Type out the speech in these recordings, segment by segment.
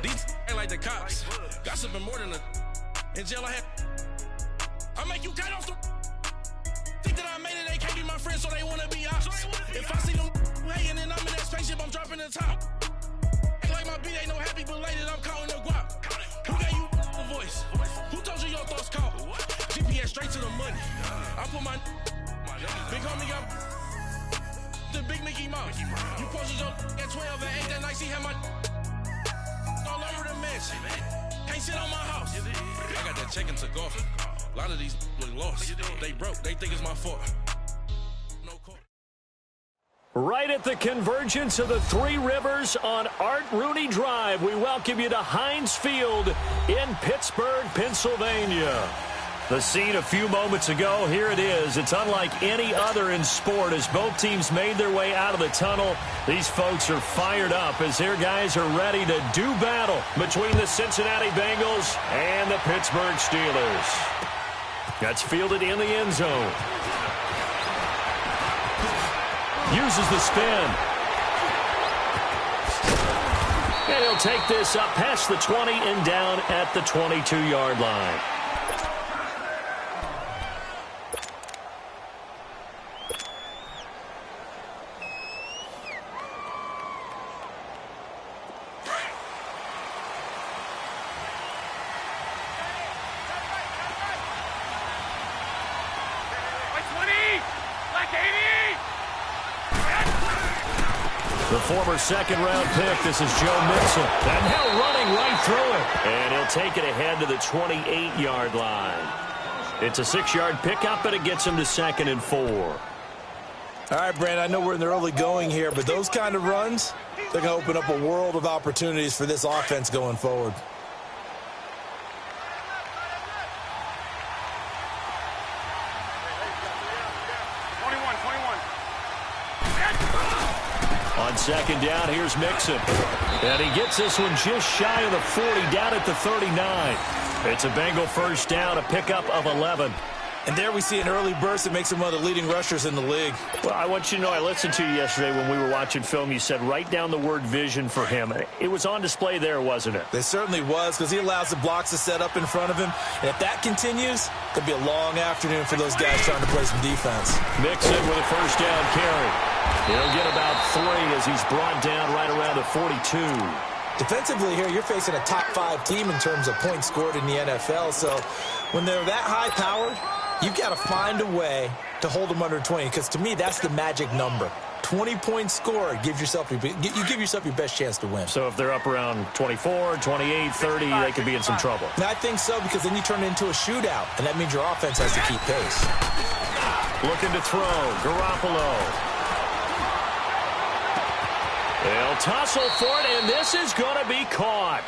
These ain't like the cops. Gossiping more than a. In jail I had. I make you cut off the. Think that I made it, they can't be my friends, so they wanna be ops. If I see them hating and I'm in that spaceship, I'm dropping the top. Act like my beat ain't no happy belated, I'm calling the guap. Who gave you the voice? Who told you your thoughts caught? GPS straight to the money. I put my big homie up the big Mickey Mouse. You posted your at 12 and 8 that night, she had my all over the mansion. Can't sit on my house. I got that check and took off. A lot of these look lost. They broke. They think it's my fault. No court. Right at the convergence of the Three Rivers on Art Rooney Drive, we welcome you to Heinz Field in Pittsburgh, Pennsylvania. The scene a few moments ago, here it is. It's unlike any other in sport as both teams made their way out of the tunnel. These folks are fired up as their guys are ready to do battle between the Cincinnati Bengals and the Pittsburgh Steelers. That's fielded in the end zone. Uses the spin. And he'll take this up past the 20 and down at the 22-yard line. The former second-round pick, this is Joe Mixon. And now running right through it. And he'll take it ahead to the 28-yard line. It's a 6-yard pickup, and it gets him to 2nd and 4. All right, Brandon, I know we're in the early going here, but those kind of runs, they're going to open up a world of opportunities for this offense going forward. On second down, here's Mixon. And he gets this one just shy of the 40, down at the 39. It's a Bengal first down, a pickup of 11. And there we see an early burst that makes him one of the leading rushers in the league. Well, I want you to know, I listened to you yesterday when we were watching film. You said write down the word vision for him. It was on display there, wasn't it? It certainly was, because he allows the blocks to set up in front of him. And if that continues, it could be a long afternoon for those guys trying to play some defense. Mixon with a first down carry. He'll get about 3 as he's brought down right around the 42. Defensively here, you're facing a top-5 team in terms of points scored in the NFL. So when they're that high-powered, you've got to find a way to hold them under 20, because to me, that's the magic number. 20 points scored, you give yourself your best chance to win. So if they're up around 24, 28, 30, they could be in some trouble. And I think so, because then you turn it into a shootout, and that means your offense has to keep pace. Looking to throw, Garoppolo. They'll tussle for it, and this is going to be caught.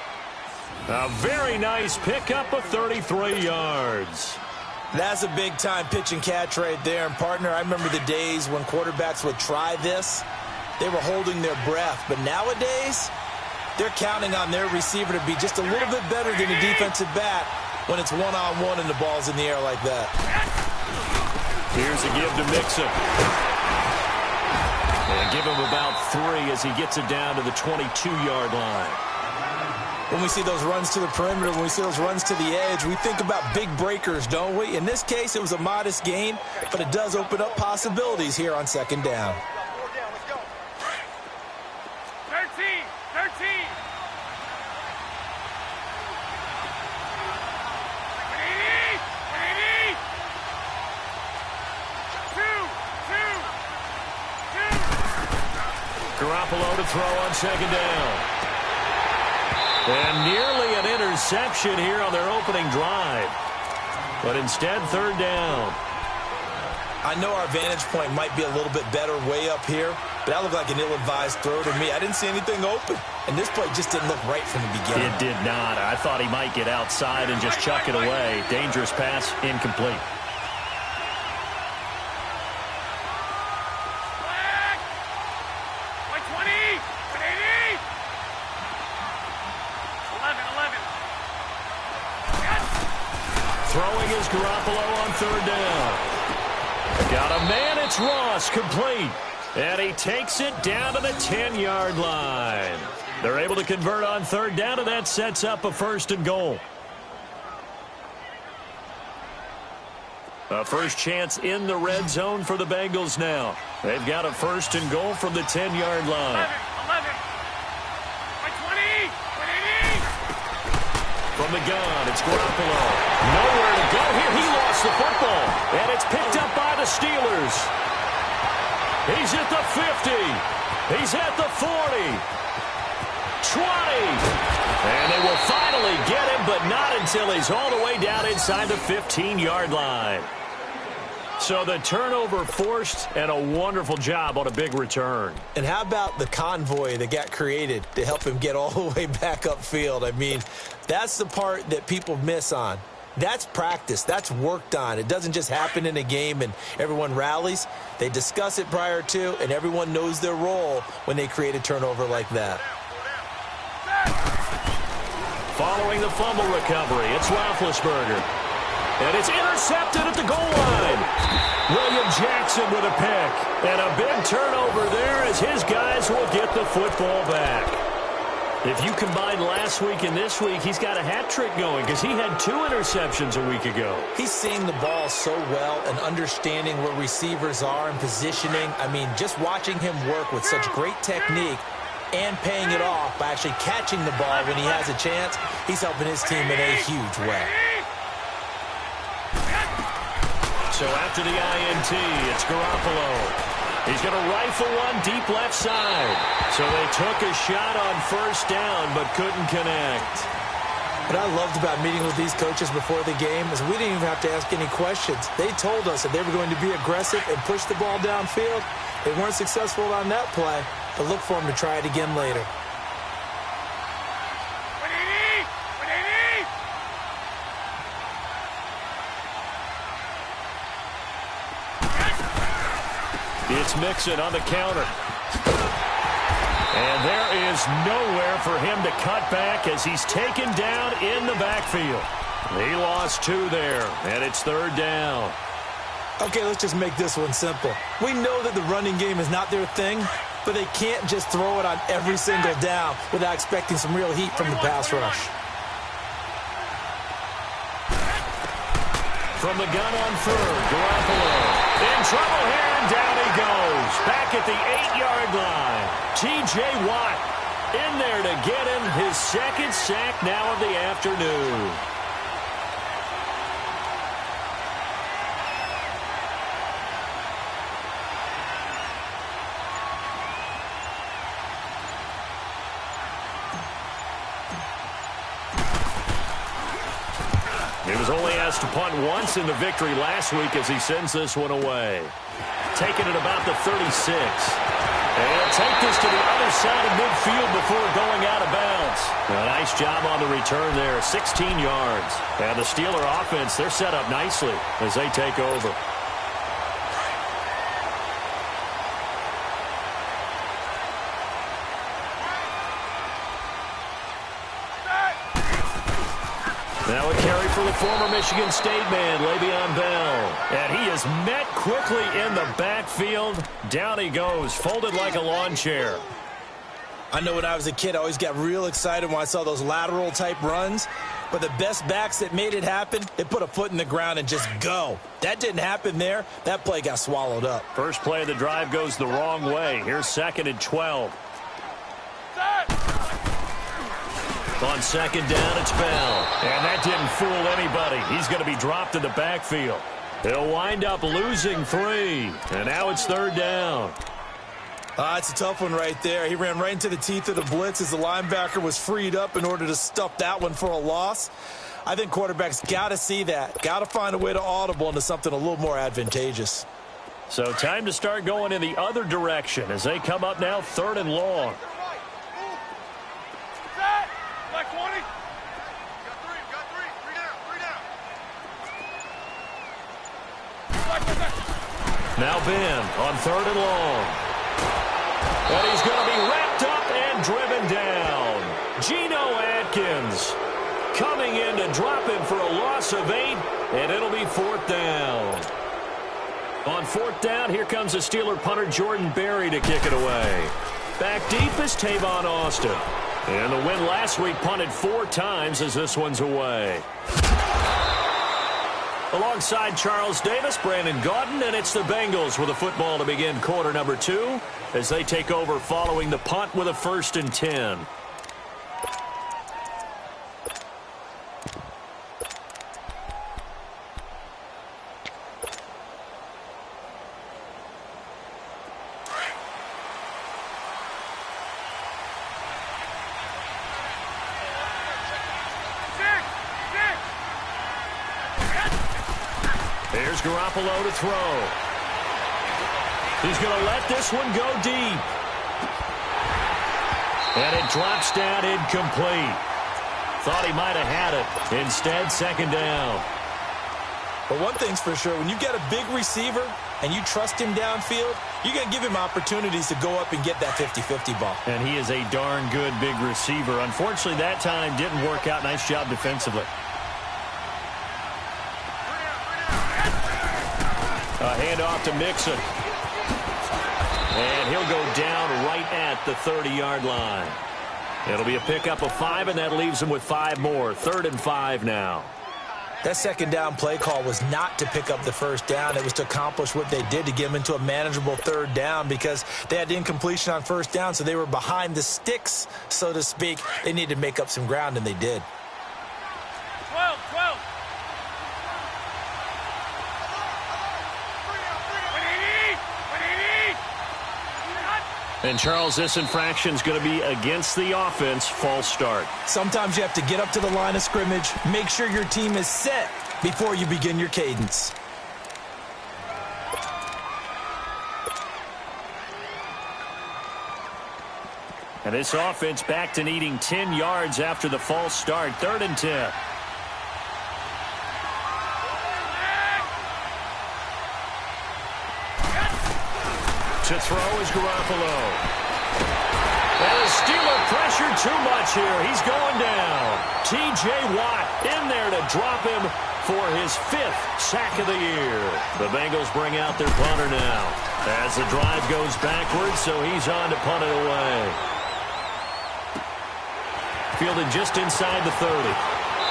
A very nice pickup of 33 yards. That's a big-time pitch and catch right there. And, partner, I remember the days when quarterbacks would try this. They were holding their breath. But nowadays, they're counting on their receiver to be just a little bit better than a defensive back when it's one-on-one and the ball's in the air like that. Here's a give to Mixon. And give him about 3 as he gets it down to the 22-yard line. When we see those runs to the perimeter, when we see those runs to the edge, we think about big breakers, don't we? In this case, it was a modest gain, but it does open up possibilities here on second down. 13. Garoppolo to throw on second down. And nearly an interception here on their opening drive. But instead, third down. I know our vantage point might be a little bit better way up here, but that looked like an ill-advised throw to me. I didn't see anything open, and this play just didn't look right from the beginning. It did not. I thought he might get outside and just chuck it away. Dangerous pass, incomplete. Throwing is Garoppolo on third down. Got a man, it's Ross, complete. And he takes it down to the 10-yard line. They're able to convert on third down, and that sets up a 1st and goal. A first chance in the red zone for the Bengals now. They've got a 1st and goal from the 10-yard line. 11. 20. From the gun, it's Garoppolo. Nowhere to go here. He lost the football, and it's picked up by the Steelers. He's at the 50. He's at the 40. 20. And they will finally get him, but not until he's all the way down inside the 15-yard line. So the turnover forced, and a wonderful job on a big return. And how about the convoy that got created to help him get all the way back upfield? I mean, that's the part that people miss on. That's practice. That's worked on. It doesn't just happen in a game and everyone rallies. They discuss it prior to, and everyone knows their role when they create a turnover like that. Following the fumble recovery, it's Roethlisberger. And it's intercepted at the goal line. William Jackson with a pick. And a big turnover there as his guys will get the football back. If you combine last week and this week, he's got a hat trick going because he had 2 interceptions a week ago. He's seeing the ball so well and understanding where receivers are and positioning. I mean, just watching him work with such great technique and paying it off by actually catching the ball when he has a chance, he's helping his team in a huge way. So after the INT, it's Garoppolo. He's going to rifle one deep left side. So they took a shot on 1st down, but couldn't connect. What I loved about meeting with these coaches before the game is we didn't even have to ask any questions. They told us that they were going to be aggressive and push the ball downfield. They weren't successful on that play, but look for them to try it again later. It's Mixon on the counter. And there is nowhere for him to cut back as he's taken down in the backfield. He lost 2 there, and it's 3rd down. Okay, let's just make this one simple. We know that the running game is not their thing, but they can't just throw it on every single down without expecting some real heat from the pass rush. From the gun on 3rd, Garoppolo. In trouble here, and down he goes. Back at the 8-yard line. T.J. Watt in there to get him his 2nd sack now of the afternoon. He was only asked to punt once in the victory last week as he sends this one away. Taking it about the 36. And he'll take this to the other side of midfield before going out of bounds. A nice job on the return there, 16 yards. And the Steeler offense, they're set up nicely as they take over. Now a carry for the former Michigan State man, Le'Veon Bell. And he is met quickly in the backfield. Down he goes, folded like a lawn chair. I know when I was a kid, I always got real excited when I saw those lateral-type runs. But the best backs that made it happen, they put a foot in the ground and just go. That didn't happen there. That play got swallowed up. First play of the drive goes the wrong way. Here's 2nd and 12. On 2nd down, it's Bell. And that didn't fool anybody. He's going to be dropped in the backfield. He'll wind up losing 3. And now it's 3rd down. It's a tough one right there. He ran right into the teeth of the blitz as the linebacker was freed up in order to stuff that one for a loss. I think quarterbacks got to see that. Got to find a way to audible into something a little more advantageous. So time to start going in the other direction as they come up now 3rd and long. Now Ben on 3rd and long. And he's going to be wrapped up and driven down. Geno Atkins coming in to drop him for a loss of 8, and it'll be 4th down. On 4th down, here comes the Steeler punter Jordan Berry to kick it away. Back deep is Tavon Austin. And the win last week punted 4 times as this one's away. Alongside Charles Davis, Brandon Gaudin, and it's the Bengals with a football to begin quarter number 2 as they take over following the punt with a 1st and 10. Here's Garoppolo to throw. He's going to let this one go deep. And it drops down incomplete. Thought he might have had it. Instead, 2nd down. But one thing's for sure, when you've got a big receiver and you trust him downfield, you're going to give him opportunities to go up and get that 50-50 ball. And he is a darn good big receiver. Unfortunately, that time didn't work out. Nice job defensively. A handoff to Mixon. And he'll go down right at the 30-yard line. It'll be a pickup of 5, and that leaves him with 5 more. 3rd and 5 now. That 2nd down play call was not to pick up the 1st down. It was to accomplish what they did to get him into a manageable 3rd down because they had incompletion on 1st down, so they were behind the sticks, so to speak. They needed to make up some ground, and they did. 12. And, Charles, this infraction is going to be against the offense. False start. Sometimes you have to get up to the line of scrimmage, make sure your team is set before you begin your cadence. And this offense back to needing 10 yards after the false start. 3rd and 10. To throw is Garoppolo. And the Steeler pressure too much here. He's going down. T.J. Watt in there to drop him for his 5th sack of the year. The Bengals bring out their punter now as the drive goes backwards, so he's on to punt it away. Fielded just inside the 30.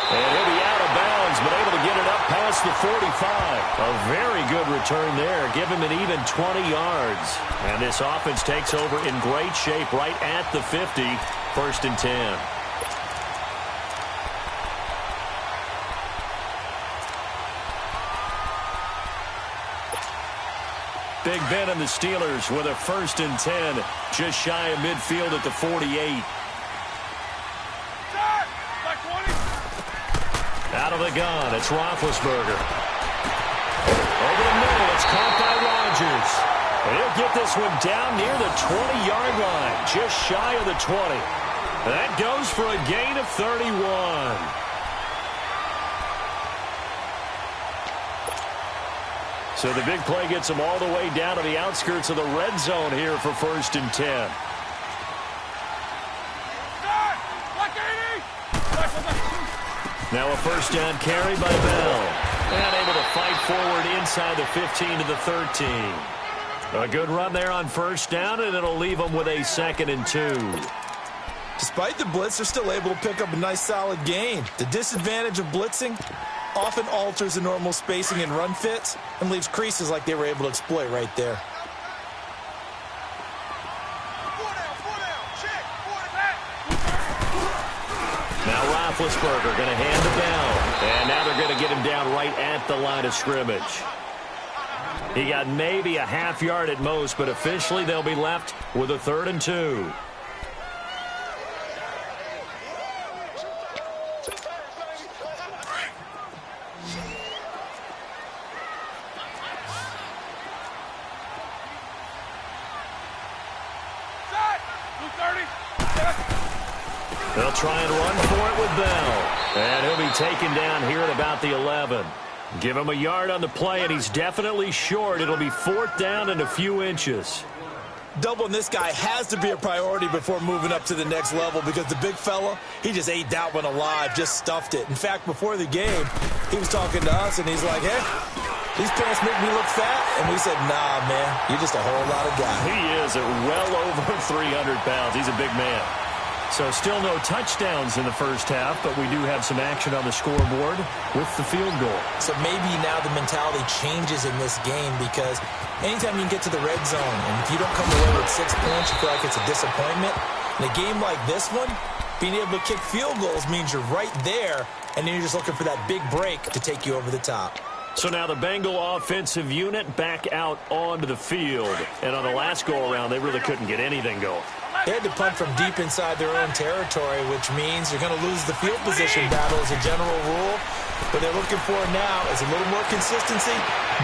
And he'll be out of bounds, but able to get it up past the 45. A very good return there. Give him an even 20 yards. And this offense takes over in great shape right at the 50. 1st and 10. Big Ben and the Steelers with a 1st and 10. Just shy of midfield at the 48. Out of the gun, it's Roethlisberger. Over the middle, it's caught by Rodgers. And he'll get this one down near the 20-yard line, just shy of the 20. That goes for a gain of 31. So the big play gets him all the way down to the outskirts of the red zone here for 1st and 10. Now a 1st down carry by Bell. And able to fight forward inside the 15 to the 13. A good run there on 1st down, and it'll leave them with a 2nd and 2. Despite the blitz, they're still able to pick up a nice solid gain. The disadvantage of blitzing often alters the normal spacing and run fits and leaves creases like they were able to exploit right there. Now Roethlisberger going to hand the down. And now they're going to get him down right at the line of scrimmage. He got maybe a half yard at most, but officially they'll be left with a 3rd and 2. They'll try and run for it with Bell. And he'll be taken down here at about the 11. Give him a yard on the play, and he's definitely short. It'll be 4th down and a few inches. Doubling this guy has to be a priority before moving up to the next level because the big fella, he just ate that one alive, just stuffed it. In fact, before the game, he was talking to us, and he's like, hey, these pants make me look fat. And we said, nah, man, you're just a whole lot of guy. He is at well over 300 pounds. He's a big man. So still no touchdowns in the first half, but we do have some action on the scoreboard with the field goal. So maybe now the mentality changes in this game because anytime you can get to the red zone, and if you don't come away with 6 points, you feel like it's a disappointment. In a game like this one, being able to kick field goals means you're right there, and then you're just looking for that big break to take you over the top. So now the Bengal offensive unit back out onto the field. And on the last go-around, they really couldn't get anything going. They had to punt from deep inside their own territory, which means you're going to lose the field position battle as a general rule. What they're looking for now is a little more consistency,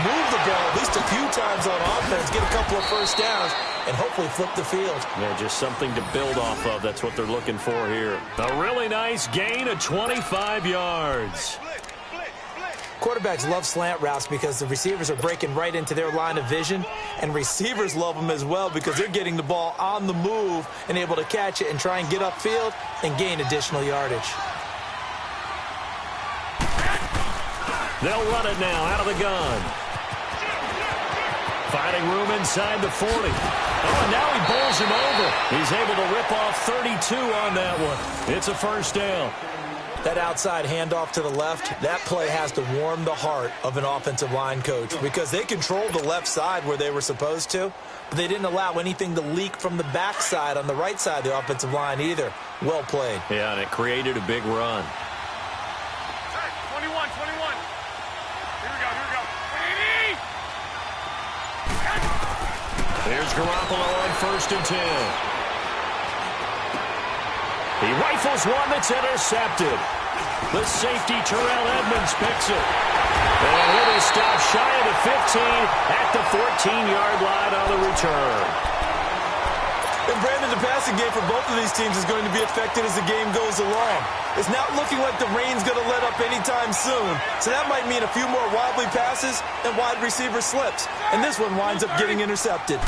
move the ball at least a few times on offense, get a couple of first downs, and hopefully flip the field. Yeah, just something to build off of. That's what they're looking for here. A really nice gain of 25 yards. Quarterbacks love slant routes because the receivers are breaking right into their line of vision, and receivers love them as well because they're getting the ball on the move and able to catch it and try and get upfield and gain additional yardage. They'll run it now out of the gun. Finding room inside the 40. Oh, and now he bowls him over. He's able to rip off 32 on that one. It's a first down. That outside handoff to the left, that play has to warm the heart of an offensive line coach because they controlled the left side where they were supposed to, but they didn't allow anything to leak from the backside on the right side of the offensive line either. Well played. Yeah, and it created a big run. Hey, 21. Here we go. 80! Here's Garoppolo on 1st and 10. He rifles one that's intercepted. The safety, Terrell Edmonds, picks it. And he'll be stopped shy of the 15 at the 14-yard line on the return. And Brandon, the passing game for both of these teams is going to be affected as the game goes along. It's not looking like the rain's going to let up anytime soon. So that might mean a few more wobbly passes and wide receiver slips. And this one winds up getting intercepted.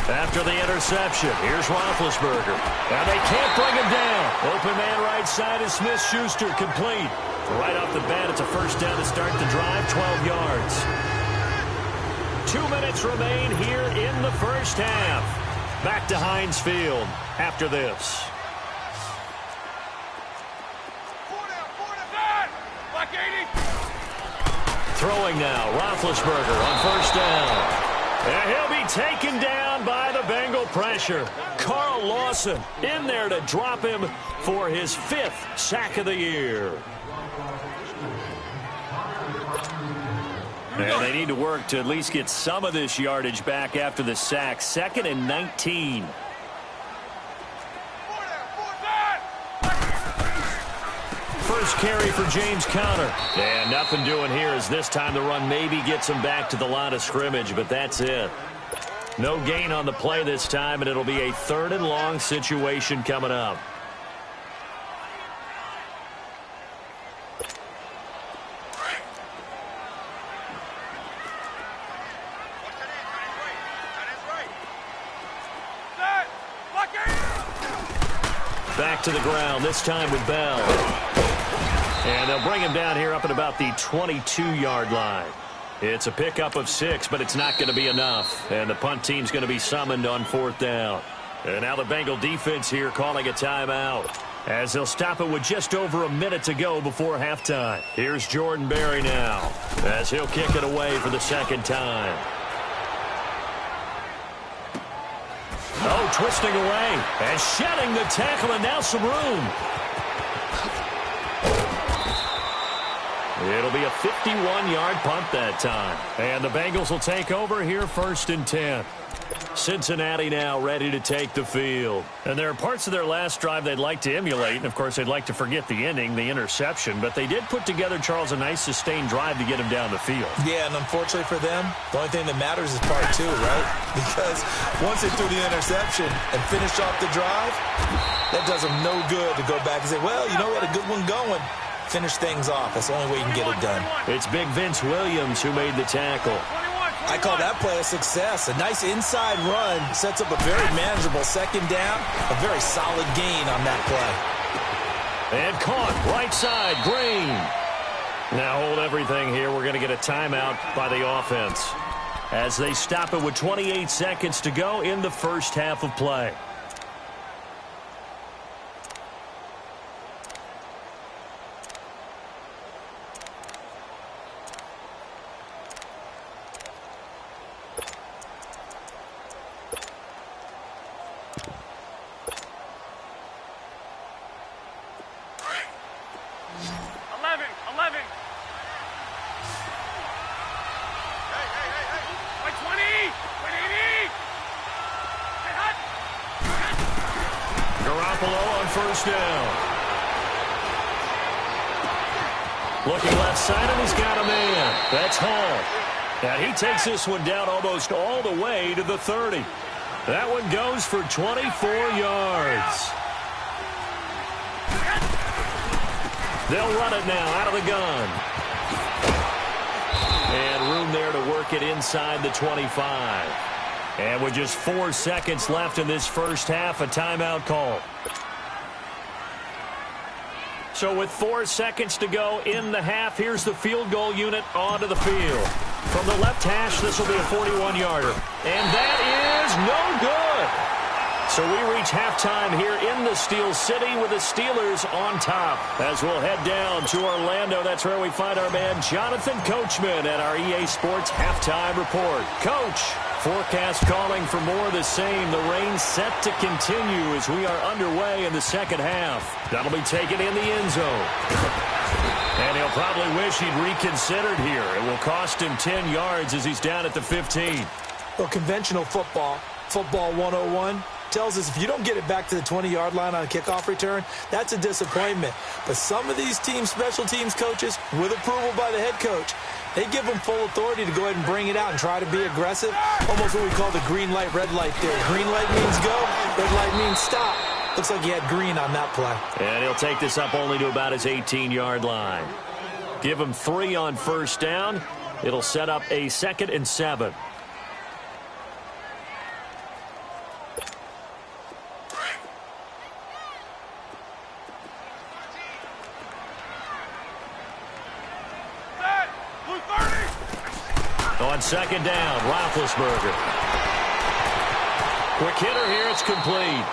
After the interception, here's Roethlisberger. Now they can't bring him down. Open man right side is Smith-Schuster, complete. Right off the bat, it's a first down to start the drive, 12 yards. 2 minutes remain here in the first half. Back to Heinz Field after this. Throwing now, Roethlisberger on first down. And he'll be taken down by the Bengal pressure. Carl Lawson in there to drop him for his 5th sack of the year. And they need to work to at least get some of this yardage back after the sack. 2nd and 19. First carry for James Conner. And nothing doing here as this time the run maybe gets him back to the line of scrimmage, but that's it. No gain on the play this time, and it'll be a 3rd and long situation coming up. Back to the ground, this time with Bell. And they'll bring him down here up at about the 22-yard line. It's a pickup of 6, but it's not going to be enough. And the punt team's going to be summoned on 4th down. And now the Bengal defense here calling a timeout, as they'll stop it with just over a minute to go before halftime. Here's Jordan Berry now, as he'll kick it away for the 2nd time. Oh, twisting away and shedding the tackle, and now some room. It'll be a 51-yard punt that time. And the Bengals will take over here 1st and 10. Cincinnati now ready to take the field. And there are parts of their last drive they'd like to emulate. And, of course, they'd like to forget the ending, the interception. But they did put together, Charles, a nice sustained drive to get him down the field. Yeah, and unfortunately for them, the only thing that matters is part 2, right? Because once they threw the interception and finished off the drive, that does them no good to go back and say, well, you know, we had a good one going. Finish things off. That's the only way you can get it done. It's big Vince Williams who made the tackle. I call that play a success. A nice inside run sets up a very manageable 2nd down. A very solid gain on that play. And caught right side, Green. Now hold everything here. We're going to get a timeout by the offense as they stop it with 28 seconds to go in the first half of play. 11. Like 20. 80. Hey, hot. Garoppolo on first down. Looking left side, and he's got a man. That's Hall. And he takes this one down almost all the way to the 30. That one goes for 24 yards. They'll run it now out of the gun. And room there to work it inside the 25. And with just 4 seconds left in this first half, a timeout call. So with 4 seconds to go in the half, here's the field goal unit onto the field. From the left hash, this will be a 41-yarder. And that is no good. So we reach halftime here in the Steel City with the Steelers on top. As we'll head down to Orlando, that's where we find our man Jonathan Coachman at our EA Sports Halftime Report. Coach, forecast calling for more of the same. The rain set to continue as we are underway in the second half. That'll be taken in the end zone. And he'll probably wish he'd reconsidered here. It will cost him 10 yards as he's down at the 15. Well, conventional football 101, tells us if you don't get it back to the 20-yard line on a kickoff return, that's a disappointment. But some of these team special teams coaches, with approval by the head coach, they give them full authority to go ahead and bring it out and try to be aggressive. Almost what we call the green light, red light theory. Green light means go, red light means stop. Looks like he had green on that play. And he'll take this up only to about his 18-yard line. Give him 3 on first down. It'll set up a 2nd and 7. On second down, Roethlisberger. Quick hitter here, it's complete.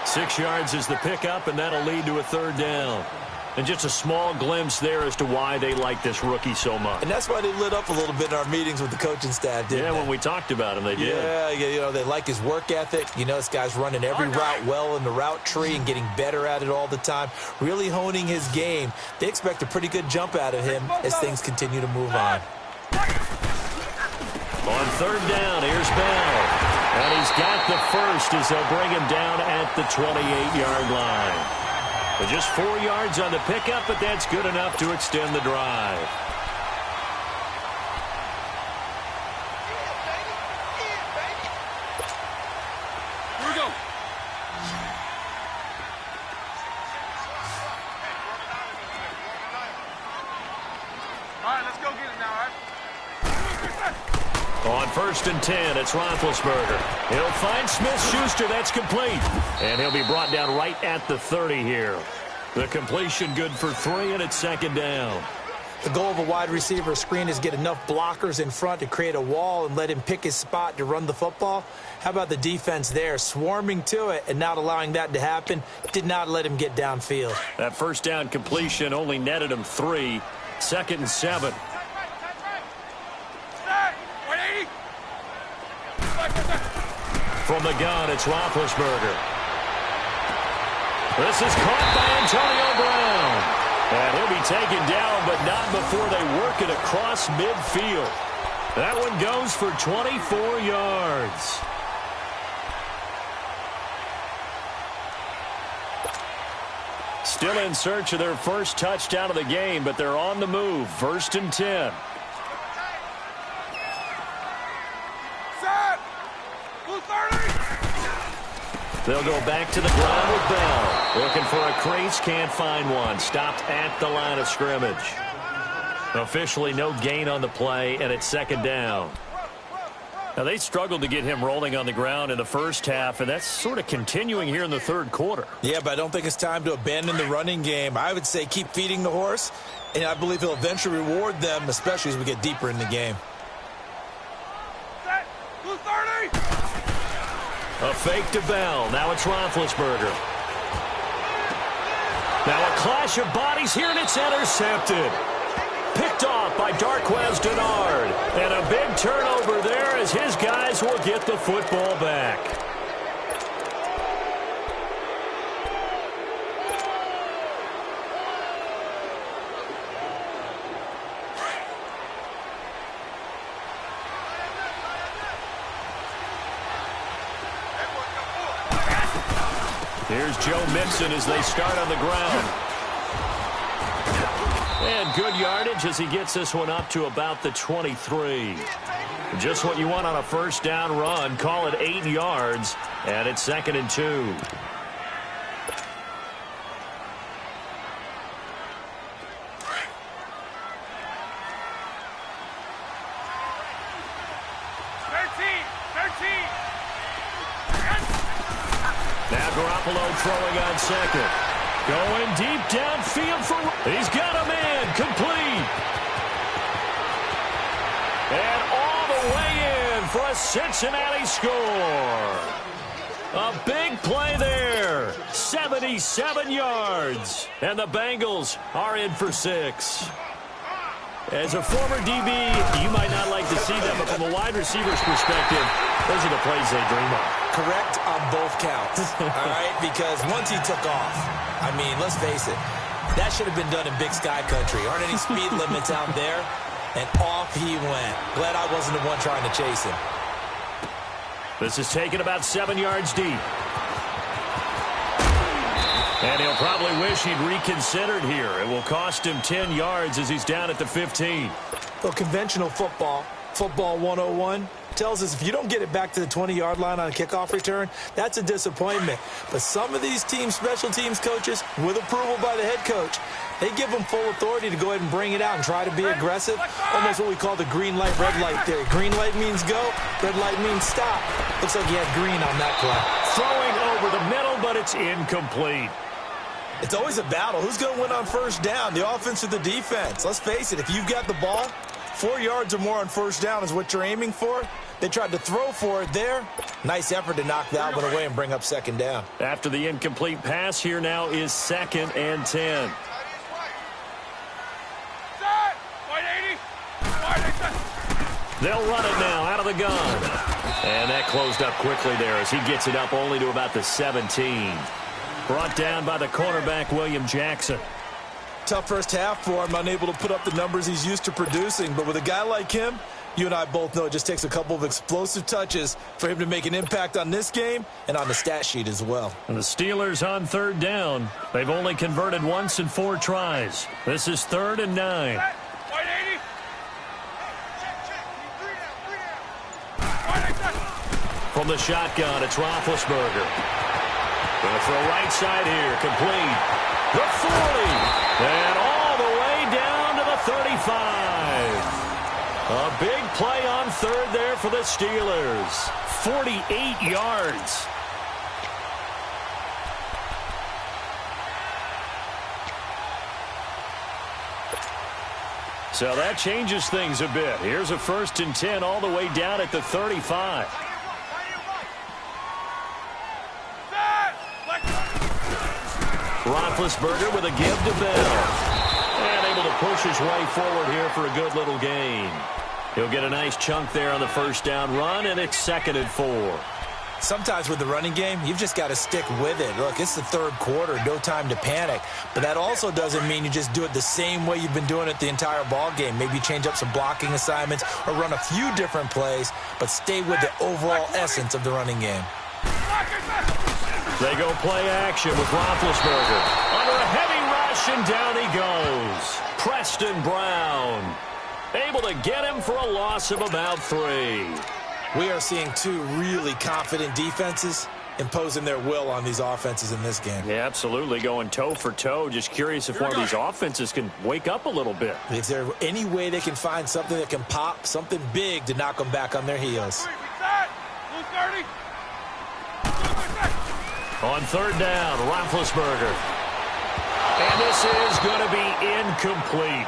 6 yards is the pickup, and that'll lead to a 3rd down. And just a small glimpse there as to why they like this rookie so much. And that's why they lit up a little bit in our meetings with the coaching staff, didn't they? When we talked about him, they did. Yeah, you know, they like his work ethic. You know, this guy's running every route well in the route tree and getting better at it all the time, really honing his game. They expect a pretty good jump out of him as things continue to move on. On 3rd down, here's Bell. And he's got the first as they'll bring him down at the 28-yard line. But just 4 yards on the pickup, but that's good enough to extend the drive. Here we go. All right, let's go get it now, all right? On 1st and 10, it's Roethlisberger. He'll find Smith-Schuster. That's complete. And he'll be brought down right at the 30 here. The completion good for 3, and it's 2nd down. The goal of a wide receiver screen is get enough blockers in front to create a wall and let him pick his spot to run the football. How about the defense there, swarming to it and not allowing that to happen? Did not let him get downfield. That 1st down completion only netted him 3. 2nd and 7. From the gun, it's Roethlisberger. This is caught by Antonio Brown. And he'll be taken down, but not before they work it across midfield. That one goes for 24 yards. Still in search of their first touchdown of the game, but they're on the move. 1st and 10. They'll go back to the ground with Bell. Looking for a crease, can't find one. Stopped at the line of scrimmage. Officially no gain on the play, and it's 2nd down. Now, they struggled to get him rolling on the ground in the first half, and that's sort of continuing here in the 3rd quarter. Yeah, but I don't think it's time to abandon the running game. I would say keep feeding the horse, and I believe he'll eventually reward them, especially as we get deeper in the game. A fake to Bell. Now it's Roethlisberger. Now a clash of bodies here, and it's intercepted. Picked off by Darquez Denard. And a big turnover there as his guys will get the football back. Here's Joe Mixon as they start on the ground. And good yardage as he gets this one up to about the 23. Just what you want on a first down run. Call it 8 yards, and it's 2nd and 2. Now Garoppolo throwing on second. Going deep downfield for... He's got a man. Complete. And all the way in for a Cincinnati score. A big play there. 77 yards. And the Bengals are in for 6. As a former DB, you might not like to see that, but from a wide receiver's perspective, those are the plays they dream of. Correct on both counts, all right? Because once he took off, I mean, let's face it, that should have been done in Big Sky Country. Aren't any speed limits out there? And off he went. Glad I wasn't the one trying to chase him. This is taken about 7 yards deep. And he'll probably wish he'd reconsidered here. It will cost him 10 yards as he's down at the 15. Well, conventional football 101, tells us if you don't get it back to the 20-yard line on a kickoff return, that's a disappointment. But some of these teams, special teams coaches, with approval by the head coach, they give them full authority to go ahead and bring it out and try to be aggressive. Almost what we call the green light, red light theory. Green light means go, red light means stop. Looks like he had green on that play. Throwing over the middle, but it's incomplete. It's always a battle. Who's going to win on first down, the offense or the defense? Let's face it, if you've got the ball, 4 yards or more on first down is what you're aiming for. They tried to throw for it there. Nice effort to knock that one away and bring up second down. After the incomplete pass, here now is 2nd and 10. They'll run it now out of the gun. And that closed up quickly there as he gets it up only to about the 17. Brought down by the cornerback, William Jackson. Tough first half for him, unable to put up the numbers he's used to producing. But with a guy like him, you and I both know it just takes a couple of explosive touches for him to make an impact on this game and on the stat sheet as well. And the Steelers on third down. They've only converted once in 4 tries. This is 3rd and 9. From the shotgun, it's Roethlisberger. Going to throw right side here, complete. The 40, and all the way down to the 35. A big play on third there for the Steelers. 48 yards. So that changes things a bit. Here's a 1st and 10 all the way down at the 35. Roethlisberger with a give to Bell. And able to push his way forward here for a good little gain. He'll get a nice chunk there on the first down run, and it's 2nd and 4. Sometimes with the running game, you've just got to stick with it. Look, it's the 3rd quarter, no time to panic. But that also doesn't mean you just do it the same way you've been doing it the entire ball game. Maybe change up some blocking assignments or run a few different plays, but stay with the overall essence of the running game. They go play action with Roethlisberger. Under a heavy rush, and down he goes. Preston Brown able to get him for a loss of about 3. We are seeing 2 really confident defenses imposing their will on these offenses in this game. Yeah, absolutely, going toe for toe. Just curious if one of these offenses can wake up a little bit. Is there any way they can find something that can pop, something big to knock them back on their heels? On third down, Roethlisberger. And this is going to be incomplete.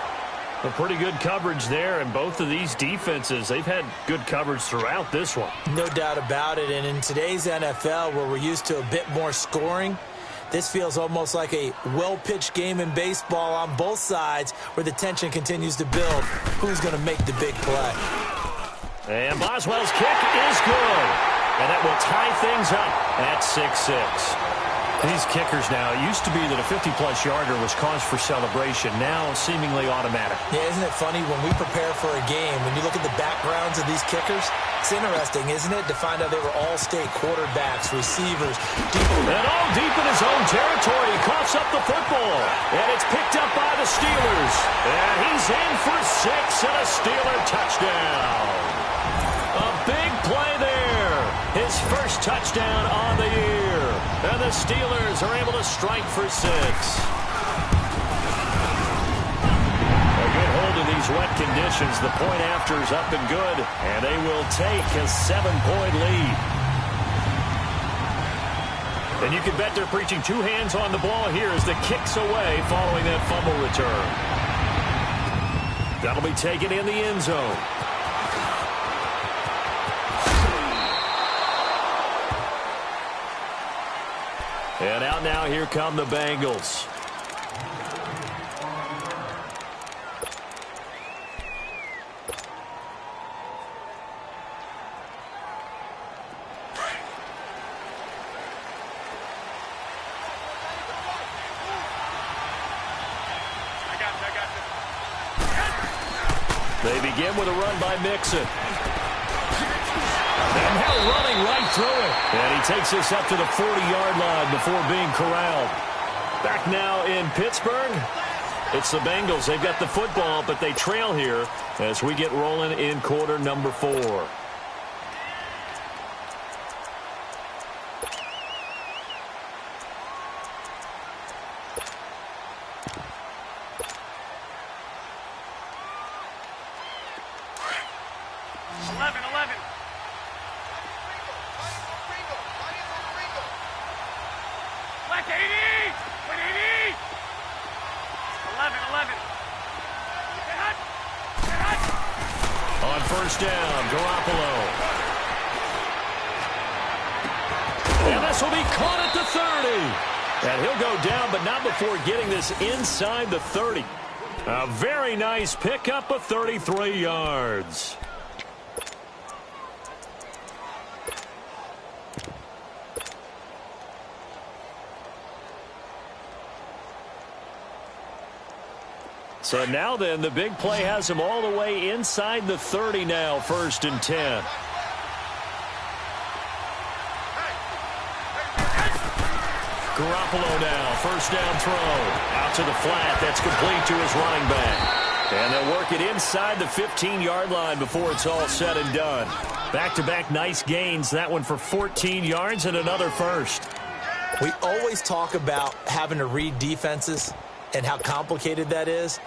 A pretty good coverage there, and both of these defenses, they've had good coverage throughout this one. No doubt about it, and in today's NFL, where we're used to a bit more scoring, this feels almost like a well-pitched game in baseball on both sides where the tension continues to build. Who's going to make the big play? And Boswell's kick is good. And that will tie things up at 6-6. These kickers now, it used to be that a 50-plus yarder was cause for celebration. Now, seemingly automatic. Yeah, isn't it funny when we prepare for a game, when you look at the backgrounds of these kickers, it's interesting, isn't it, to find out they were all-state quarterbacks, receivers. And all deep in his own territory, he coughs up the football. And it's picked up by the Steelers. And he's in for 6 and a Steeler touchdown. A big play there. His first touchdown on the year. And the Steelers are able to strike for 6. A good hold in these wet conditions. The point after is up and good. And they will take a 7-point lead. And you can bet they're preaching 2 hands on the ball here as the kick's away following that fumble return. That'll be taken in the end zone. And out now, here come the Bengals. They begin with a run by Mixon. And now running right through it. And he takes us up to the 40-yard line before being corralled. Back now in Pittsburgh, it's the Bengals. They've got the football, but they trail here as we get rolling in quarter number 4. On first down, Garoppolo. And this will be caught at the 30. And he'll go down, but not before getting this inside the 30. A very nice pickup of 33 yards. So now then, the big play has him all the way inside the 30 now, 1st and 10. Garoppolo now, first down throw. Out to the flat, that's complete to his running back. And they'll work it inside the 15-yard line before it's all said and done. Back-to-back nice gains, that one for 14 yards and another first. We always talk about having to read defenses and how complicated that is.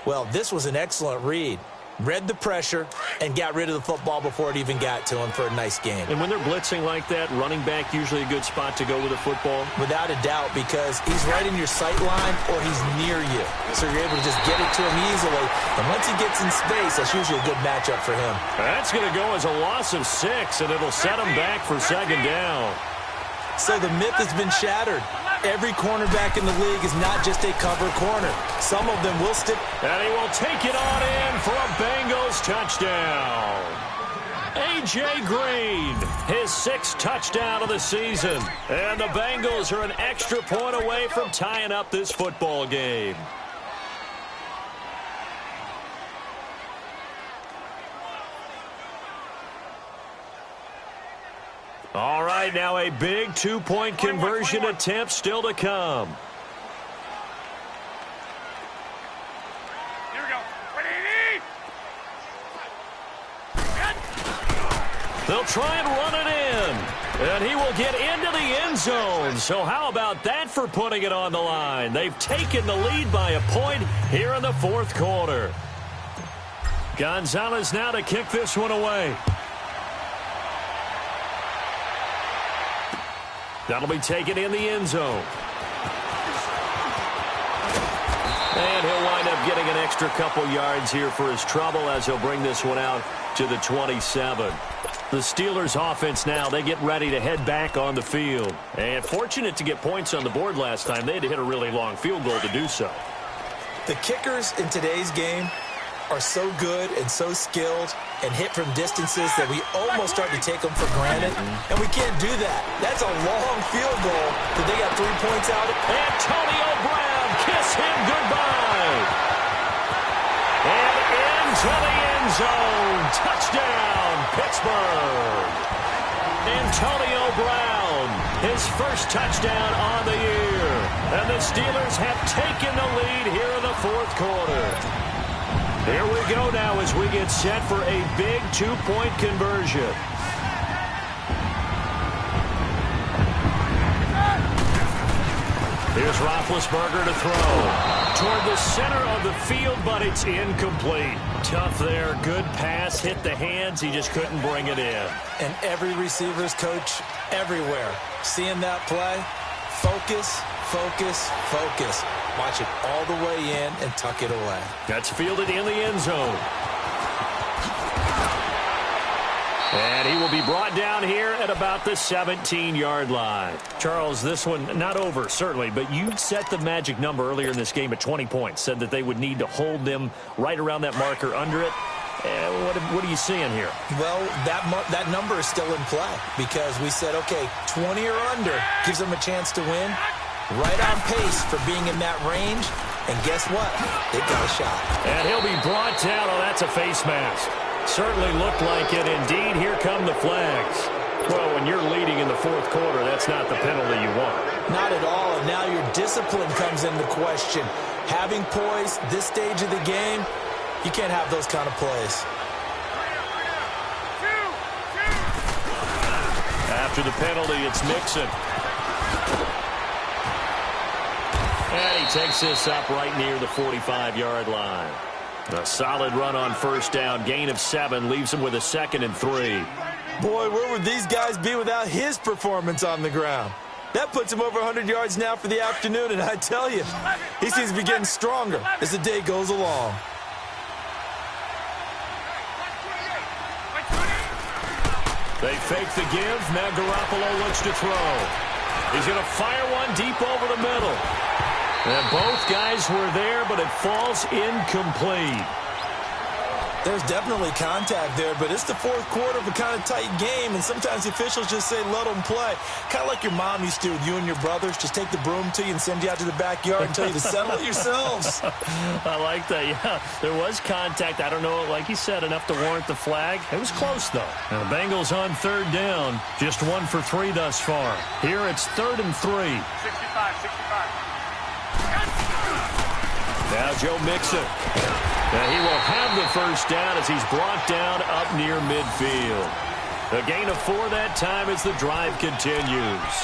Well, this was an excellent read. Read the pressure and got rid of the football before it even got to him for a nice game. And when they're blitzing like that, running back usually a good spot to go with the football? Without a doubt, because he's right in your sight line or he's near you. So you're able to just get it to him easily. And once he gets in space, that's usually a good matchup for him. That's going to go as a loss of 6, and it'll set him back for 2nd down. So the myth has been shattered. Every cornerback in the league is not just a cover corner. Some of them will stick. And he will take it on in for a Bengals touchdown. A.J. Green, his 6th touchdown of the season. And the Bengals are an extra point away from tying up this football game. All right, now a big 2-point conversion attempt still to come. Here we go. They'll try and run it in. And he will get into the end zone. So how about that for putting it on the line? They've taken the lead by a point here in the 4th quarter. Gonzalez now to kick this one away. That'll be taken in the end zone. And he'll wind up getting an extra couple yards here for his trouble as he'll bring this one out to the 27. The Steelers offense now, they get ready to head back on the field. And fortunate to get points on the board last time. They had to hit a really long field goal to do so. The kickers in today's game are so good and so skilled and hit from distances that we almost start to take them for granted, and we can't do that. That's a long field goal that they got 3 points out. Antonio Brown, kiss him goodbye. And into the end zone. Touchdown, Pittsburgh. Antonio Brown, his first touchdown on the year. And the Steelers have taken the lead here in the fourth quarter. Here we go now as we get set for a big two-point conversion. Here's Roethlisberger to throw. Toward the center of the field, but it's incomplete. Tough there. Good pass. Hit the hands. He just couldn't bring it in. And every receiver's coach everywhere, seeing that play, focus, focus, focus. Watch it all the way in and tuck it away. That's fielded in the end zone. And he will be brought down here at about the 17-yard line. Charles, this one not over, certainly, but you set the magic number earlier in this game at 20 points. Said that they would need to hold them right around that marker under it. What are you seeing here? Well, that number is still in play because we said, okay, 20 or under gives them a chance to win. Right on pace for being in that range. And guess what? They've got a shot. And he'll be brought down. Oh, that's a face mask. Certainly looked like it. Indeed, here come the flags. Well, when you're leading in the fourth quarter, that's not the penalty you want. Not at all. And now your discipline comes into question. Having poise this stage of the game, you can't have those kind of plays. After the penalty, it's Mixon. And he takes this up right near the 45-yard line. A solid run on first down. Gain of 7 leaves him with a 2nd and 3. Boy, where would these guys be without his performance on the ground? That puts him over 100 yards now for the afternoon, and I tell you, he seems to be getting stronger as the day goes along. They fake the give. Now Garoppolo looks to throw. He's going to fire one deep over the middle. And both guys were there, but it falls incomplete. There's definitely contact there, but it's the fourth quarter of a kind of tight game, and sometimes the officials just say, let them play. Kind of like your mom used to with you and your brothers. Just take the broom to you and send you out to the backyard and tell you to settle it yourselves. I like that, yeah. There was contact. I don't know, like you said, enough to warrant the flag. It was close, though. Now, the Bengals on third down. Just 1 for 3 thus far. Here it's 3rd and 3. 65. Now Joe Mixon. And he will have the first down as he's brought down up near midfield. A gain of 4 that time as the drive continues.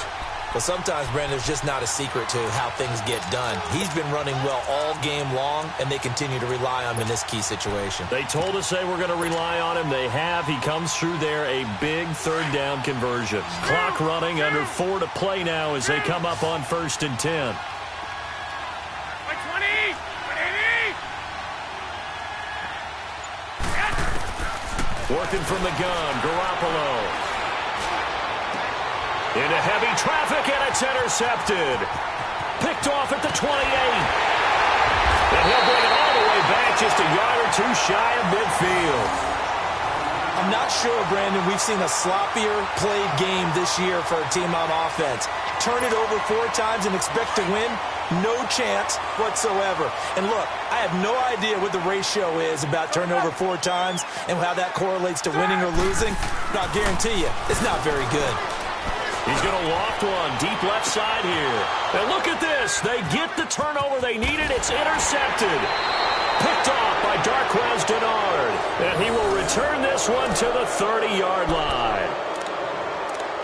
Well, sometimes, Brandon, there's just not a secret to how things get done. He's been running well all game long, and they continue to rely on him in this key situation. They told us they were going to rely on him. They have. He comes through there, a big third down conversion. Clock running, under 4 to play now as they come up on 1st and 10. Working from the gun, Garoppolo. Into heavy traffic, and it's intercepted. Picked off at the 28. And he'll bring it all the way back, just a yard or 2 shy of midfield. I'm not sure, Brandon, we've seen a sloppier played game this year for a team on offense. Turn it over 4 times and expect to win? No chance whatsoever. And look, I have no idea what the ratio is about turnover 4 times and how that correlates to winning or losing, but I'll guarantee you, it's not very good. He's going to loft one deep left side here. And look at this. They get the turnover they needed. It's intercepted. Picked off by Darquez Denard. And he will return this one to the 30-yard line.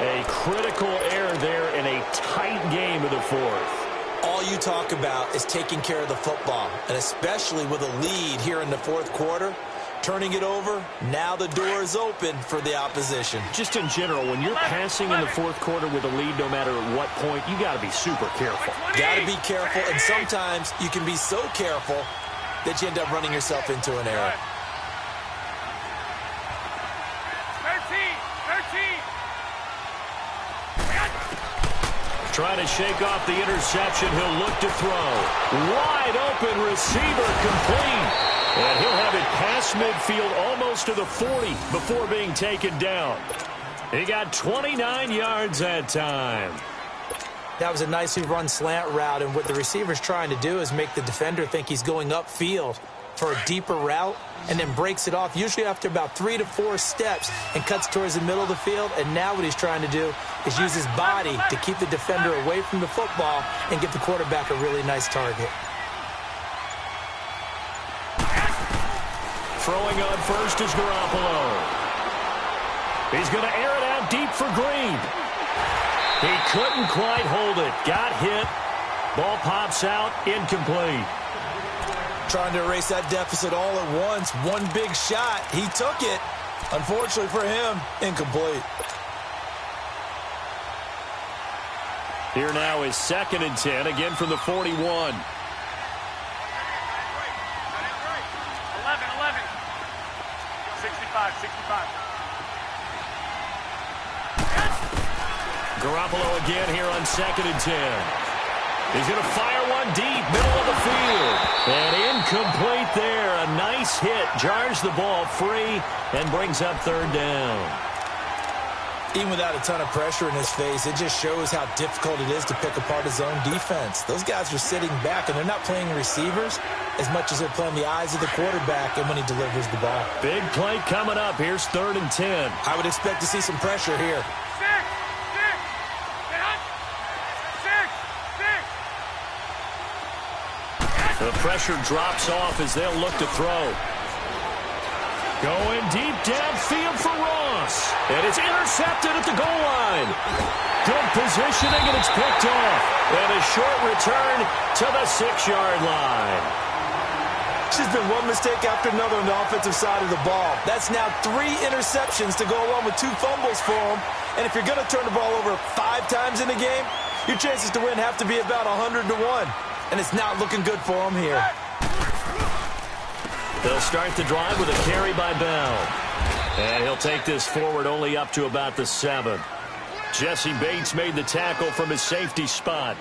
A critical error there in a tight game of the fourth. All you talk about is taking care of the football, and especially with a lead here in the fourth quarter, turning it over, now the door is open for the opposition. Just in general, when you're passing in the fourth quarter with a lead, no matter at what point, you got to be super careful. Got to be careful, and sometimes you can be so careful that you end up running yourself into an error. 13. Trying to shake off the interception. He'll look to throw. Wide open receiver, complete. And he'll have it past midfield almost to the 40 before being taken down. He got 29 yards that time. That was a nicely run slant route, and what the receiver's trying to do is make the defender think he's going upfield for a deeper route and then breaks it off, usually after about 3 to 4 steps, and cuts towards the middle of the field. And now what he's trying to do is use his body to keep the defender away from the football and give the quarterback a really nice target. Throwing on first is Garoppolo. He's going to air it out deep for Green. He couldn't quite hold it. Got hit. Ball pops out. Incomplete. Trying to erase that deficit all at once. One big shot. He took it. Unfortunately for him, incomplete. Here now is 2nd and 10, again from the 41. 11, 11. Sixty-five. Garoppolo again here on 2nd and 10. He's going to fire one deep, middle of the field. And incomplete there. A nice hit. Jars the ball free and brings up 3rd down. Even without a ton of pressure in his face, it just shows how difficult it is to pick apart his own defense. Those guys are sitting back, and they're not playing receivers as much as they're playing the eyes of the quarterback and when he delivers the ball. Big play coming up. Here's 3rd and 10. I would expect to see some pressure here. The pressure drops off as they'll look to throw. Going deep downfield for Ross. And it's intercepted at the goal line. Good positioning, and it's picked off. And a short return to the 6-yard line. There's been one mistake after another on the offensive side of the ball. That's now 3 interceptions to go along with 2 fumbles for him. And if you're going to turn the ball over 5 times in a game, your chances to win have to be about 100 to 1. And it's not looking good for him here. They'll start the drive with a carry by Bell. And he'll take this forward only up to about the 7. Jesse Bates made the tackle from his safety spot.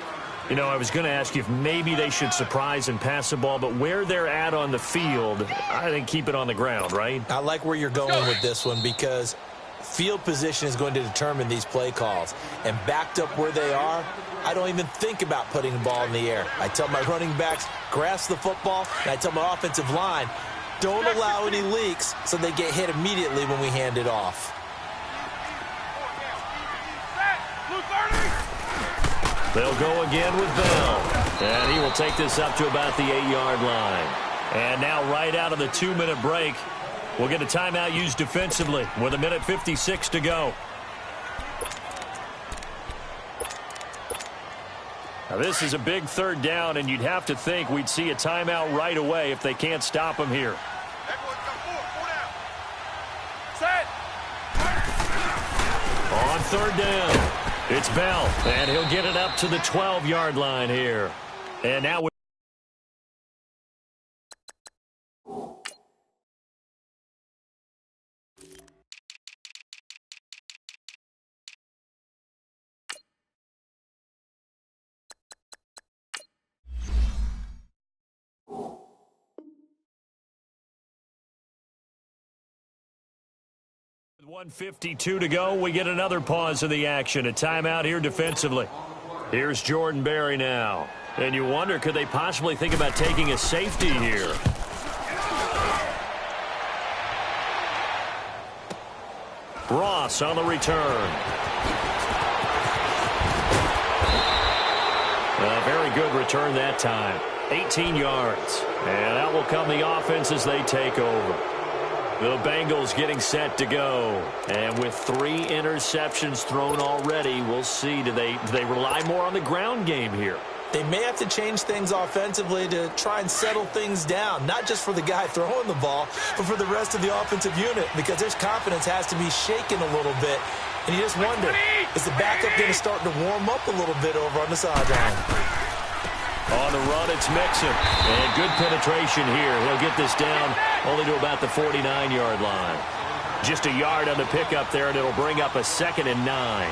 You know, I was going to ask you if maybe they should surprise and pass the ball, but where they're at on the field, I think keep it on the ground, right? I like where you're going with this one because field position is going to determine these play calls. And backed up where they are, I don't even think about putting the ball in the air. I tell my running backs, grasp the football, and I tell my offensive line, don't allow any leaks so they get hit immediately when we hand it off. They'll go again with Bell. And he will take this up to about the 8-yard line. And now right out of the 2-minute break, we'll get a timeout used defensively with 1:56 to go. Now this is a big 3rd down, and you'd have to think we'd see a timeout right away if they can't stop him here. On 3rd down, it's Bell, and he'll get it up to the 12-yard line here. And now with 1:52 to go, we get another pause of the action. A timeout here defensively. Here's Jordan Berry now. And you wonder, could they possibly think about taking a safety here? Ross on the return. A very good return that time. 18 yards. And out will come the offense as they take over. The Bengals getting set to go. And with 3 interceptions thrown already, we'll see. Do they rely more on the ground game here? They may have to change things offensively to try and settle things down, not just for the guy throwing the ball, but for the rest of the offensive unit, because their confidence has to be shaken a little bit. And you just wonder, is the backup going to start to warm up a little bit over on the sideline? On the run, it's Mixon. And good penetration here. He'll get this down only to about the 49-yard line. Just a yard on the pickup there, and it'll bring up a 2nd and 9.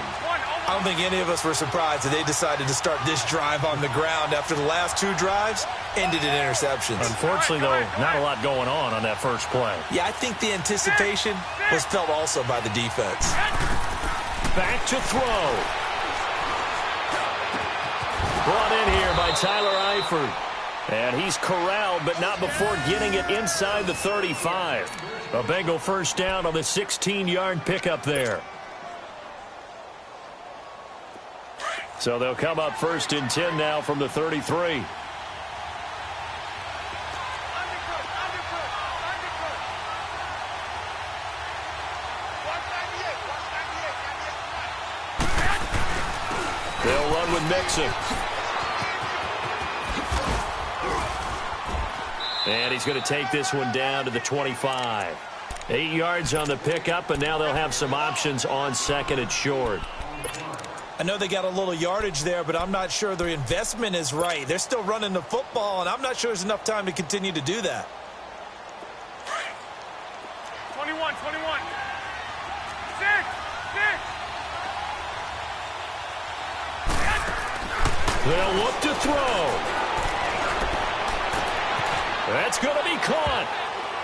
I don't think any of us were surprised that they decided to start this drive on the ground after the last 2 drives ended in interceptions. Unfortunately, though, not a lot going on that first play. Yeah, I think the anticipation was felt also by the defense. Back to throw. Brought in here by Tyler Eifert. And he's corralled, but not before getting it inside the 35. A Bengal first down on the 16-yard pickup there. So they'll come up 1st and 10 now from the 33. They'll run with Mixon. And he's going to take this one down to the 25. 8 yards on the pickup, and now they'll have some options on 2nd and short. I know they got a little yardage there, but I'm not sure their investment is right. They're still running the football, and I'm not sure there's enough time to continue to do that. 21. 6. They'll look to throw. That's going to be caught.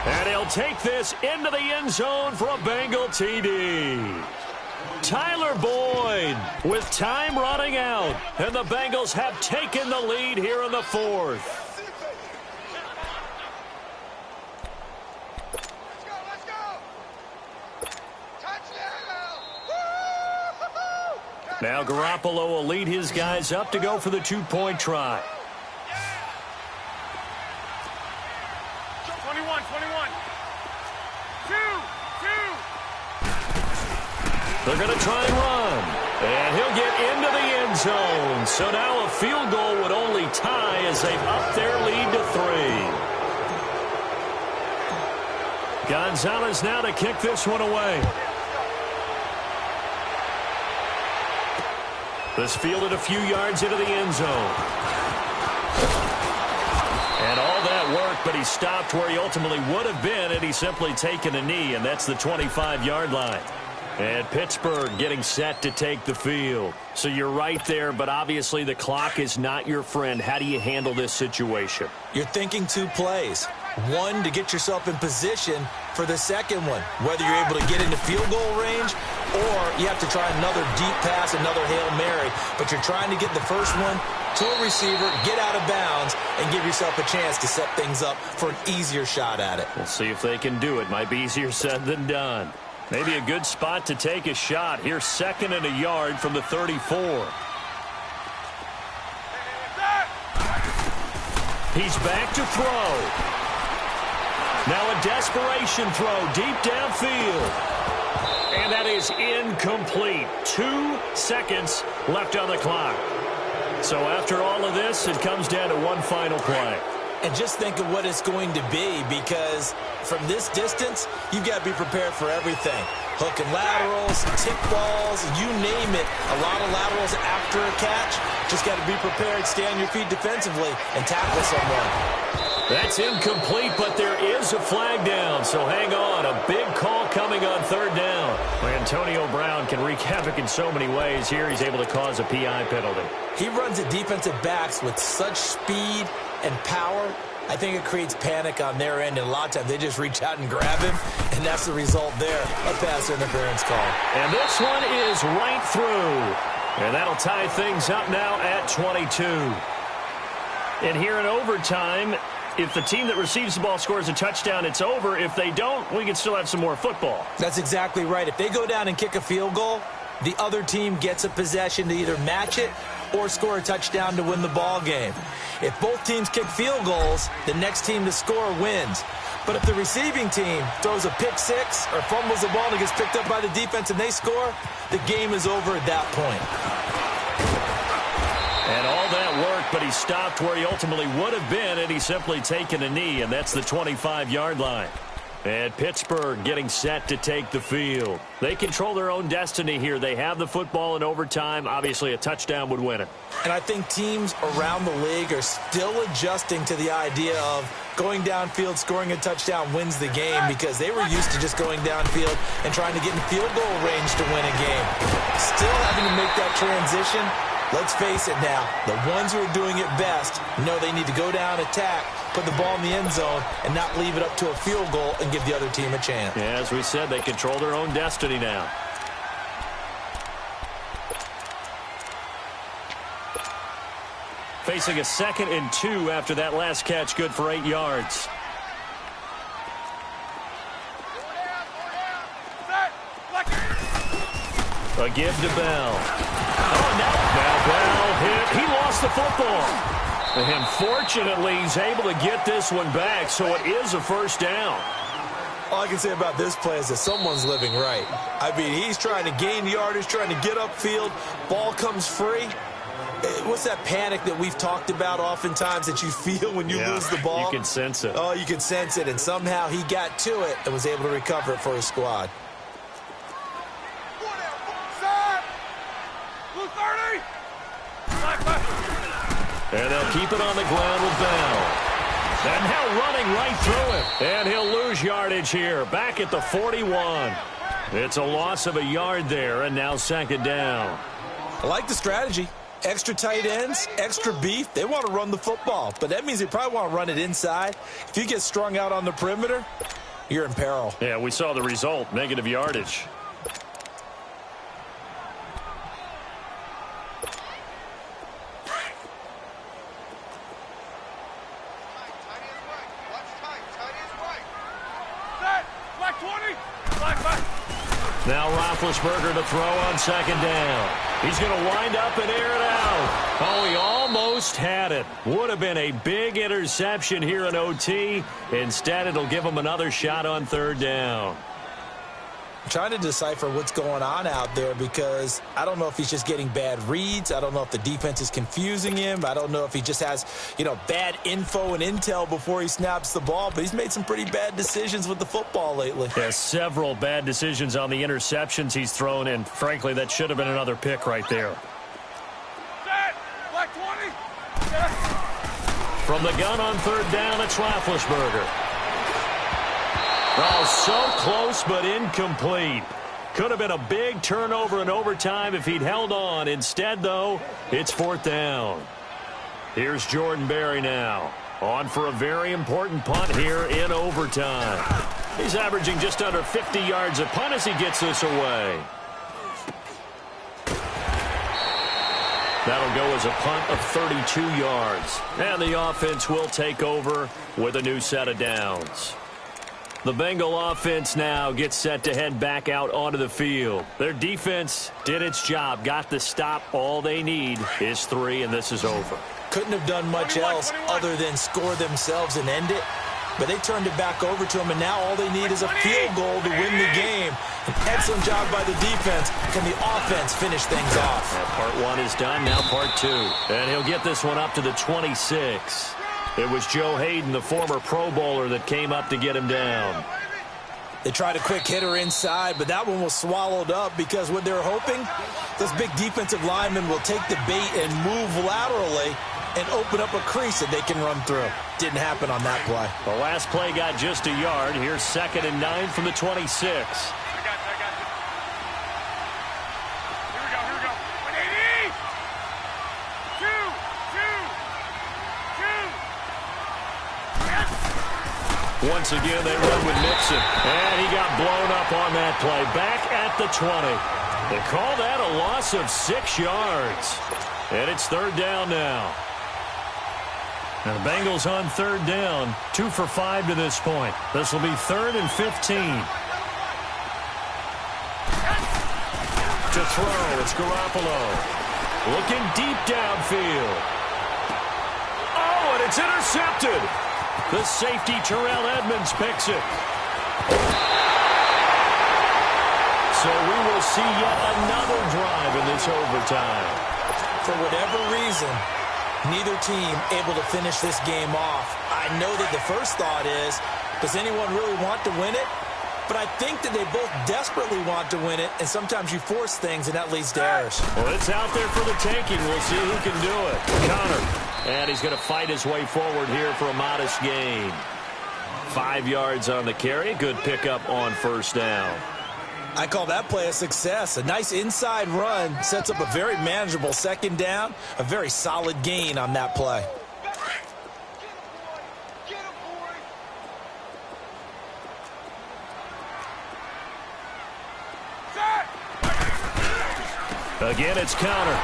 And he'll take this into the end zone for a Bengal TD. Tyler Boyd with time running out. And the Bengals have taken the lead here in the 4th. Let's go. Touchdown. Now Garoppolo will lead his guys up to go for the 2-point try. 21. 2. They're going to try and run. And he'll get into the end zone. So now a field goal would only tie as they've upped their lead to 3. Gonzalez now to kick this one away. This fielded a few yards into the end zone. And all that worked, but he stopped where he ultimately would have been had he simply taken a knee, and that's the 25-yard line. And Pittsburgh getting set to take the field. So you're right there, but obviously the clock is not your friend. How do you handle this situation? You're thinking 2 plays. One, to get yourself in position for the second one, whether you're able to get into field goal range or you have to try another deep pass, another Hail Mary. But you're trying to get the first one to a receiver, get out of bounds, and give yourself a chance to set things up for an easier shot at it. We'll see if they can do it. Might be easier said than done. Maybe a good spot to take a shot. Here's 2nd and a yard from the 34. He's back to throw. Now a desperation throw deep downfield. And that is incomplete. 2 seconds left on the clock. So after all of this, it comes down to one final play. And just think of what it's going to be, because from this distance, you've got to be prepared for everything. Hook and laterals, tip balls, you name it. A lot of laterals after a catch. Just got to be prepared, stay on your feet defensively, and tackle someone. That's incomplete, but there is a flag down, so hang on. A big call coming on 3rd down. Antonio Brown can wreak havoc in so many ways. Here he's able to cause a PI penalty. He runs at defensive backs with such speed and power. I think it creates panic on their end, and a lot of times they just reach out and grab him, and that's the result there. A pass interference call. And this one is right through. And that'll tie things up now at 22. And here in overtime, if the team that receives the ball scores a touchdown, it's over. If they don't, we can still have some more football. That's exactly right. If they go down and kick a field goal, the other team gets a possession to either match it or score a touchdown to win the ball game. If both teams kick field goals, the next team to score wins. But if the receiving team throws a pick six or fumbles the ball and it gets picked up by the defense and they score, the game is over at that point. And all that worked, but he stopped where he ultimately would have been had he simply taken a knee, and that's the 25-yard line. And Pittsburgh getting set to take the field. They control their own destiny here. They have the football in overtime. Obviously, a touchdown would win it. And I think teams around the league are still adjusting to the idea of going downfield, scoring a touchdown wins the game because they were used to just going downfield and trying to get in field goal range to win a game. Still having to make that transition. Let's face it now, the ones who are doing it best know they need to go down, attack, put the ball in the end zone, and not leave it up to a field goal and give the other team a chance. Yeah, as we said, they control their own destiny now. Facing a 2nd and 2 after that last catch, good for 8 yards. A give to Bell. Oh, now Bell hit. He lost the football. And fortunately, he's able to get this one back, so it is a first down. All I can say about this play is that someone's living right. I mean, he's trying to gain yardage, trying to get upfield. Ball comes free. What's that panic that we've talked about oftentimes that you feel when you lose the ball? You can sense it. Oh, you can sense it, and somehow he got to it and was able to recover it for his squad. And they'll keep it on the ground with Bell. And now running right through it. And he'll lose yardage here. Back at the 41. It's a loss of a yard there, and now 2nd down. I like the strategy. Extra tight ends, extra beef. They want to run the football, but that means they probably want to run it inside. If you get strung out on the perimeter, you're in peril. Yeah, we saw the result, negative yardage. Now Roethlisberger to throw on 2nd down. He's going to wind up and air it out. Oh, he almost had it. Would have been a big interception here in OT. Instead, it'll give him another shot on 3rd down. I'm trying to decipher what's going on out there because I don't know if he's just getting bad reads. I don't know if the defense is confusing him. I don't know if he just has, bad info and intel before he snaps the ball. But he's made some pretty bad decisions with the football lately. Yeah, several bad decisions on the interceptions he's thrown, and frankly, that should have been another pick right there. From the gun on 3rd down, it's Roethlisberger. Oh, so close but incomplete. Could have been a big turnover in overtime if he'd held on. Instead, though, it's 4th down. Here's Jordan Berry now. On for a very important punt here in overtime. He's averaging just under 50 yards a punt as he gets this away. That'll go as a punt of 32 yards. And the offense will take over with a new set of downs. The Bengal offense now gets set to head back out onto the field. Their defense did its job, got the stop. All they need is 3, and this is over. Couldn't have done much else other than score themselves and end it. But they turned it back over to him, and now all they need is a field goal to win the game. An excellent job by the defense. Can the offense finish things off? Part 1 is done, now part 2. And he'll get this one up to the 26. It was Joe Hayden, the former Pro Bowler, that came up to get him down. They tried a quick hitter inside, but that one was swallowed up because what they're hoping, this big defensive lineman will take the bait and move laterally and open up a crease that they can run through. Didn't happen on that play. The last play got just a yard. Here's 2nd and 9 from the 26. Once again, they run with Nixon. And he got blown up on that play. Back at the 20. They call that a loss of 6 yards. And it's 3rd down now. And the Bengals on 3rd down. 2 for 5 to this point. This will be 3rd and 15. To throw, it's Garoppolo. Looking deep downfield. Oh, and it's intercepted. The safety, Terrell Edmonds, picks it. So we will see yet another drive in this overtime. For whatever reason, neither team able to finish this game off. I know that the first thought is, does anyone really want to win it? But I think that they both desperately want to win it, and sometimes you force things, and that leads to errors. Well, it's out there for the taking. We'll see who can do it. Connor. And he's going to fight his way forward here for a modest gain. 5 yards on the carry. Good pickup on first down. I call that play a success. A nice inside run sets up a very manageable second down. A very solid gain on that play. Again, it's counter.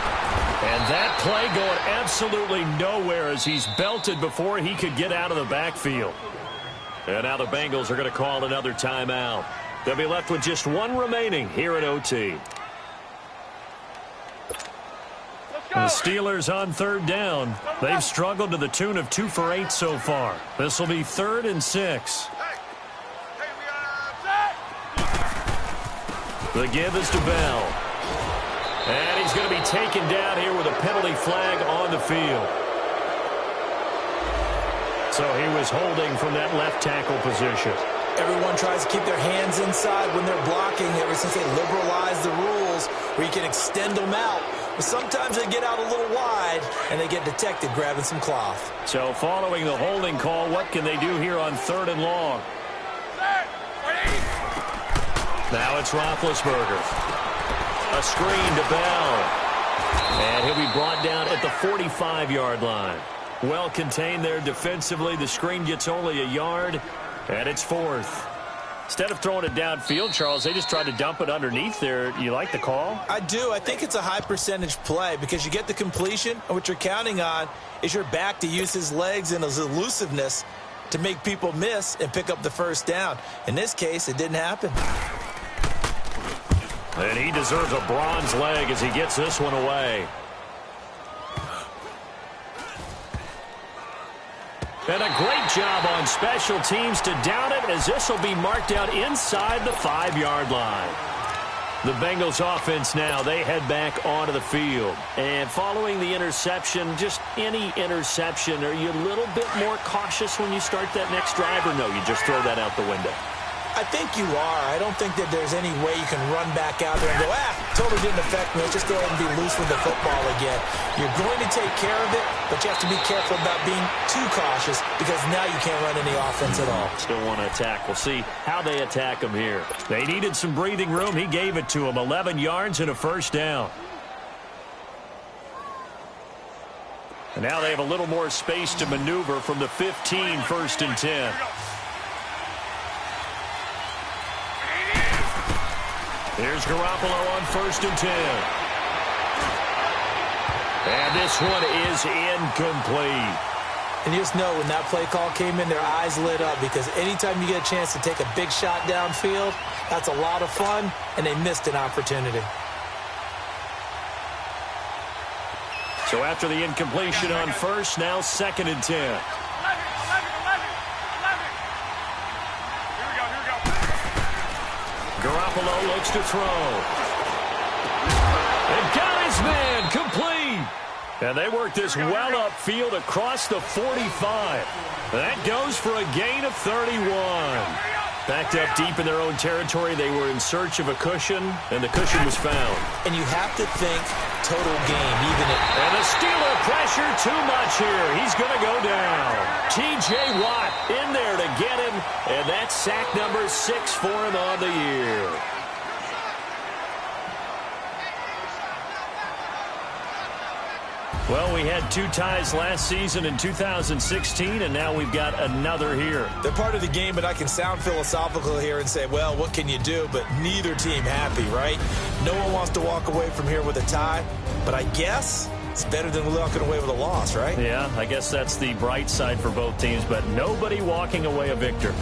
And that play going absolutely nowhere as he's belted before he could get out of the backfield. And now the Bengals are going to call another timeout. They'll be left with just one remaining here at OT. The Steelers on third down. They've struggled to the tune of 2 for 8 so far. This will be 3rd and 6. The give is to Bell. And he's going to be taken down here with a penalty flag on the field. So he was holding from that left tackle position. Everyone tries to keep their hands inside when they're blocking ever since they liberalized the rules where you can extend them out. But sometimes they get out a little wide and they get detected grabbing some cloth. So following the holding call, what can they do here on 3rd and long? Now it's Roethlisberger. A screen to Bell. And he'll be brought down at the 45-yard line. Well contained there defensively. The screen gets only a yard, and it's 4th. Instead of throwing it downfield, Charles, they just tried to dump it underneath there. You like the call? I do. I think it's a high percentage play because you get the completion, and what you're counting on is your back to use his legs and his elusiveness to make people miss and pick up the first down. In this case, it didn't happen. And he deserves a bronze leg as he gets this one away. And a great job on special teams to down it as this will be marked out inside the 5-yard line. The Bengals offense now, they head back onto the field. And following the interception, just any interception, are you a little bit more cautious when you start that next drive, or no, you just throw that out the window? I think you are. I don't think that there's any way you can run back out there and go, totally didn't affect me. Let's just go ahead and be loose with the football again. You're going to take care of it, but you have to be careful about being too cautious because now you can't run any offense at all. Still want to attack. We'll see how they attack him here. They needed some breathing room. He gave it to him. 11 yards and a first down. And now they have a little more space to maneuver from the 15, 1st and 10. Here's Garoppolo on 1st and 10. And this one is incomplete. And you just know when that play call came in, their eyes lit up because anytime you get a chance to take a big shot downfield, that's a lot of fun, and they missed an opportunity. So after the incompletion on 1st, now 2nd and 10. Garoppolo looks to throw. And got his man complete. And they work this well upfield across the 45. That goes for a gain of 31. Backed up deep in their own territory, they were in search of a cushion, and the cushion was found. And you have to think total game, even if... And the Steeler pressure too much here. He's going to go down. T.J. Watt in there to get him, and that's sack number 6 for him on the year. Well, we had 2 ties last season in 2016, and now we've got another here. They're part of the game, but I can sound philosophical here and say, well, what can you do? But neither team happy, right? No one wants to walk away from here with a tie, but I guess it's better than walking away with a loss, right? Yeah, I guess that's the bright side for both teams, but nobody walking away a victor.